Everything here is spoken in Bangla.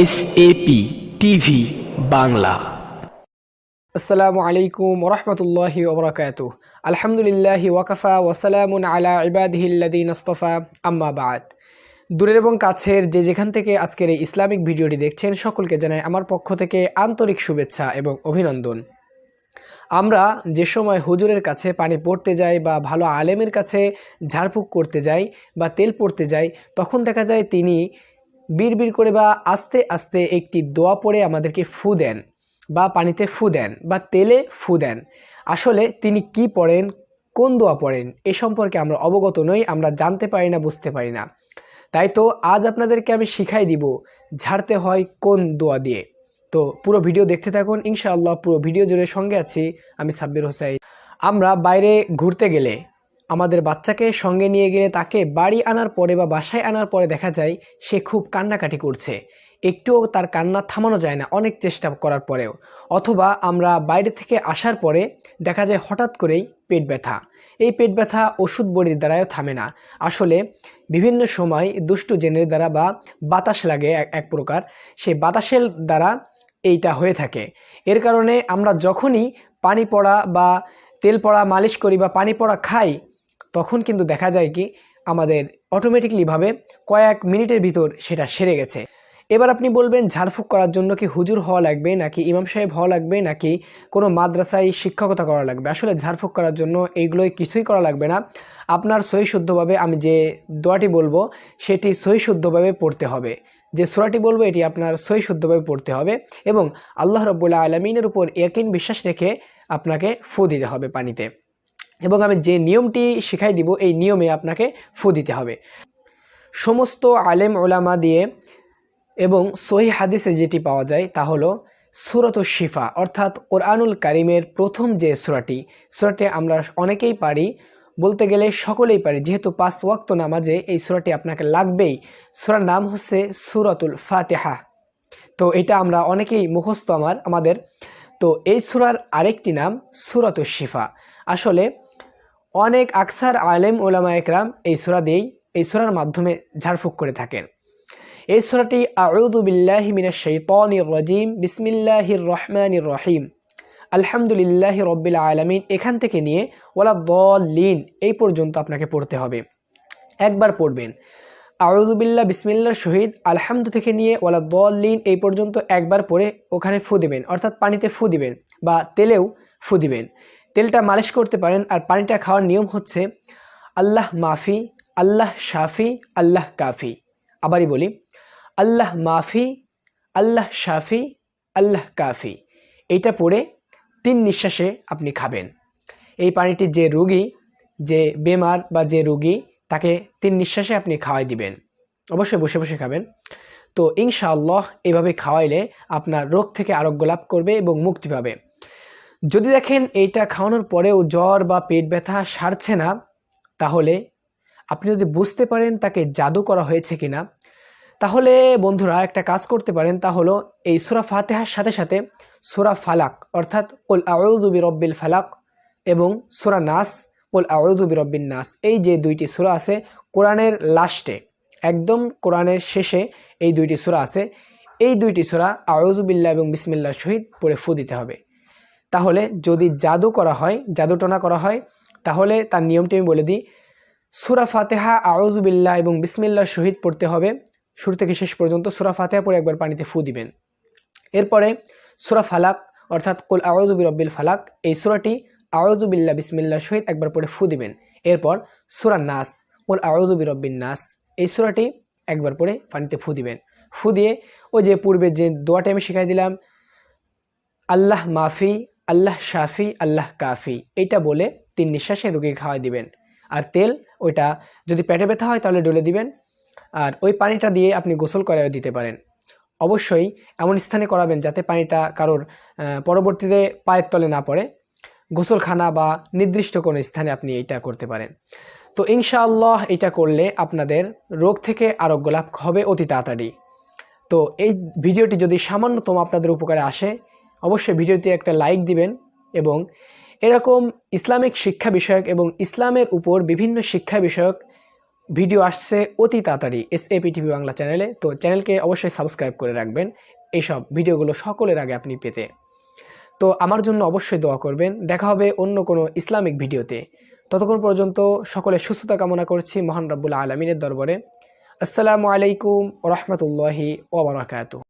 SAP TV Bangla. আসসালামু আলাইকুম ওরহমতুল্লাহি ওবরাকাতুহ। আলহামদুলিল্লাহি ওয়াকাফা ওয়াসালামুন আলা ইবাদিহিল্লাযীনা ইসতাফা, আম্মা বা'দ। দূরের এবং কাছের যে যেখান থেকে আজকের এই ইসলামিক ভিডিওটি দেখছেন, সকলকে জানাই আমার পক্ষ থেকে আন্তরিক শুভেচ্ছা এবং অভিনন্দন। আমরা যে সময় হুজুরের কাছে পানি পড়তে যাই বা ভালো আলেমের কাছে ঝাড়ফুঁক করতে যাই বা তেল পড়তে যাই, তখন দেখা যায় তিনি বিড়বিড় করে বা আস্তে আস্তে একটি দোয়া পড়ে আমাদেরকে ফু দেন বা পানিতে ফু দেন বা তেলে ফু দেন। আসলে তিনি কি পড়েন, কোন দোয়া পড়েন, এ সম্পর্কে আমরা অবগত নই, আমরা জানতে পারি না, বুঝতে পারি না। তাই তো আজ আপনাদেরকে আমি শিখাই দিব ঝাড়তে হয় কোন দোয়া দিয়ে। তো পুরো ভিডিও দেখতে থাকুন ইনশাআল্লাহ। পুরো ভিডিও জুড়ে সঙ্গে আছি আমি সাব্বির হোসাইন। আমরা বাইরে ঘুরতে গেলে, আমাদের বাচ্চাকে সঙ্গে নিয়ে গেলে তাকে বাড়ি আনার পরে বা বাসায় আনার পরে দেখা যায় সে খুব কান্নাকাটি করছে, একটুও তার কান্না থামানো যায় না অনেক চেষ্টা করার পরেও। অথবা আমরা বাইরে থেকে আসার পরে দেখা যায় হঠাৎ করেই পেট ব্যথা। এই পেট ব্যথা ওষুধ বড়ির দ্বারাও থামে না। আসলে বিভিন্ন সময় দুষ্টু জেনের দ্বারা বা বাতাস লাগে এক প্রকার, সেই বাতাসের দ্বারা এইটা হয়ে থাকে। এর কারণে আমরা যখনই পানি পড়া বা তেল পড়া মালিশ করি বা পানি পড়া খাই, তখন কিন্তু দেখা যায় কি আমাদের অটোমেটিকলিভাবে কয়েক মিনিটের ভিতর সেটা সেরে গেছে। এবার আপনি বলবেন ঝাড়ফুঁক করার জন্য কি হুজুর হওয়া লাগবে, নাকি ইমাম সাহেব হওয়া লাগবে, নাকি কোনো মাদ্রাসায় শিক্ষকতা করা লাগবে? আসলে ঝাড়ফুঁক করার জন্য এইগুলোই কিছুই করা লাগবে না। আপনার সহি শুদ্ধভাবে আমি যে দোয়াটি বলবো সেটি সহি শুদ্ধভাবে পড়তে হবে। যে সূরাটি বলবো এটি আপনার সহি শুদ্ধভাবে পড়তে হবে এবং আল্লাহ রাব্বুল আলামিনের উপর ইয়াকিন বিশ্বাস রেখে আপনাকে ফু দিতে হবে পানিতে। এবং আমি যে নিয়মটি শিখাই দিব এই নিয়মে আপনাকে ফু দিতে হবে। সমস্ত আলেম ওলামা দিয়ে এবং সহি হাদিসে যেটি পাওয়া যায় তা হলো সূরাতুশ শিফা, অর্থাৎ কোরআনুল কারীমের প্রথম যে সূরাটি আমরা অনেকেই পারি, বলতে গেলে সকলেই পারি, যেহেতু 5 ওয়াক্ত নামাজে এই সূরাটি আপনাকে লাগবেই। সূরার নাম হচ্ছে সূরাতুল ফাতিহা। তো এটা আমরা অনেকেই মুখস্থ আমাদের। তো এই সূরার আরেকটি নাম সূরাতুশ শিফা। আসলে অনেক আকসার আলেম ওলামা একরাম এই সূরার মাধ্যমে ঝাড়ফুঁক করে থাকেন। এই সূরাটি আউযু বিল্লাহি মিনাশ শাইতানির রাজিম, বিসমিল্লাহির রহমানির রহিম, আলহামদুলিল্লাহি রাব্বিল আলামিন এখান থেকে নিয়ে ওয়ালা দাল্লিন এই পর্যন্ত আপনাকে পড়তে হবে। একবার পড়বেন আউযু বিল্লাহ বিসমিল্লাহর সহিত আলহামদু থেকে নিয়ে ওয়ালা দাল্লিন এই পর্যন্ত একবার পড়ে ওখানে ফু দিবেন, অর্থাৎ পানিতে ফু দিবেন বা তেলেও ফু দিবেন। তেলটা মালিশ করতে পারেন। আর পানিটা খাওয়ার নিয়ম হচ্ছে আল্লাহ মাফি, আল্লাহ শাফি, আল্লাহ কাফি। আবারই বলি, আল্লাহ মাফি, আল্লাহ শাফি, আল্লাহ কাফি। এইটা পড়ে 3 নিঃশ্বাসে আপনি খাবেন। এই পানিটি যে রোগী, যে বেমার বা যে রোগী, তাকে 3 নিঃশ্বাসে আপনি খাওয়াই দিবেন। অবশ্যই বসে বসে খাবেন। তো ইনশাআল্লাহ এভাবে খাওয়াইলে আপনার রোগ থেকে আরোগ্য লাভ করবে এবং মুক্তি পাবে। যদি দেখেন এইটা খাওয়ানোর পরেও জ্বর বা পেট ব্যথা সারছে না, তাহলে আপনি যদি বুঝতে পারেন তাকে জাদু করা হয়েছে কিনা, তাহলে বন্ধুরা একটা কাজ করতে পারেন। তা হলো এই সূরা ফাতিহার সাথে সাথে সূরা ফালাক, অর্থাৎ কুল আউযু বিরাব্বিল ফালাক, এবং সূরা নাস, কুল আউযু বিরাব্বিন নাস, এই যে 2টি সূরা আছে কোরআনের লাস্টে, একদম কোরআনের শেষে এই 2টি সূরা আছে, এই 2টি সূরা আউযু বিল্লাহ এবং বিসমিল্লাহর সহিত পড়ে ফু দিতে হবে। তাহলে যদি জাদু করা হয়, জাদুটনা করা হয়, তাহলে তার নিয়মটি আমি বলে দিই। সূরা ফাতিহা আউযু বিল্লাহ এবং বিসমিল্লাহর সহিত পড়তে হবে শুরু থেকে শেষ পর্যন্ত। সূরা ফাতিহা পড়ে একবার পানিতে ফু দিবেন। এরপরে সূরা ফালাক, অর্থাৎ কুল আউযু বিরাব্বিল ফালাক, এই সূরাটি আউযু বিল্লাহ বিসমিল্লাহর সহিত একবার পড়ে ফু দিবেন। এরপর সূরা নাস, কুল আউযু বিরাব্বিন নাস, এই সূরাটি একবার পড়ে পানিতে ফু দিবেন। ফু দিয়ে ওই যে পূর্বে যে দোয়াটা আমি শিখাই দিলাম, আল্লাহ মাফি, আল্লাহ শাফি, আল্লাহ কাফি, এইটা বলে 3 নিঃশ্বাসে রোগীকে খাওয়াই দিবেন। আর তেল ওইটা যদি পেটে ব্যথা হয় তাহলে ডলে দিবেন। আর ওই পানিটা দিয়ে আপনি গোসল করাও দিতে পারেন। অবশ্যই এমন স্থানে করাবেন যাতে পানিটা কারোর পরবর্তীতে পায়ের তলে না পড়ে। গোসলখানা বা নির্দিষ্ট কোনো স্থানে আপনি এইটা করতে পারেন। তো ইনশাআল্লাহ এটা করলে আপনাদের রোগ থেকে আরোগ্য লাভ হবে অতি তাড়াতাড়ি। তো এই ভিডিওটি যদি সামান্যতম আপনাদের উপকারে আসে, অবশ্যই ভিডিওতে একটা লাইক দিবেন এবং এরকম ইসলামিক শিক্ষা বিষয়ক এবং ইসলামের উপর বিভিন্ন শিক্ষা বিষয়ক ভিডিও আসছে অতি তাড়াতাড়ি SAP টিভি বাংলা চ্যানেলে। তো চ্যানেলকে অবশ্যই সাবস্ক্রাইব করে রাখবেন এইসব ভিডিওগুলো সকলের আগে আপনি পেতে। তো আমার জন্য অবশ্যই দোয়া করবেন। দেখা হবে অন্য কোনো ইসলামিক ভিডিওতে। ততক্ষণ পর্যন্ত সকলের সুস্থতা কামনা করছি মহান রব্বুল আলমিনের দরবারে। আসসালামু আলাইকুম ওয়া রাহমাতুল্লাহি ওয়া বারাকাতুহু।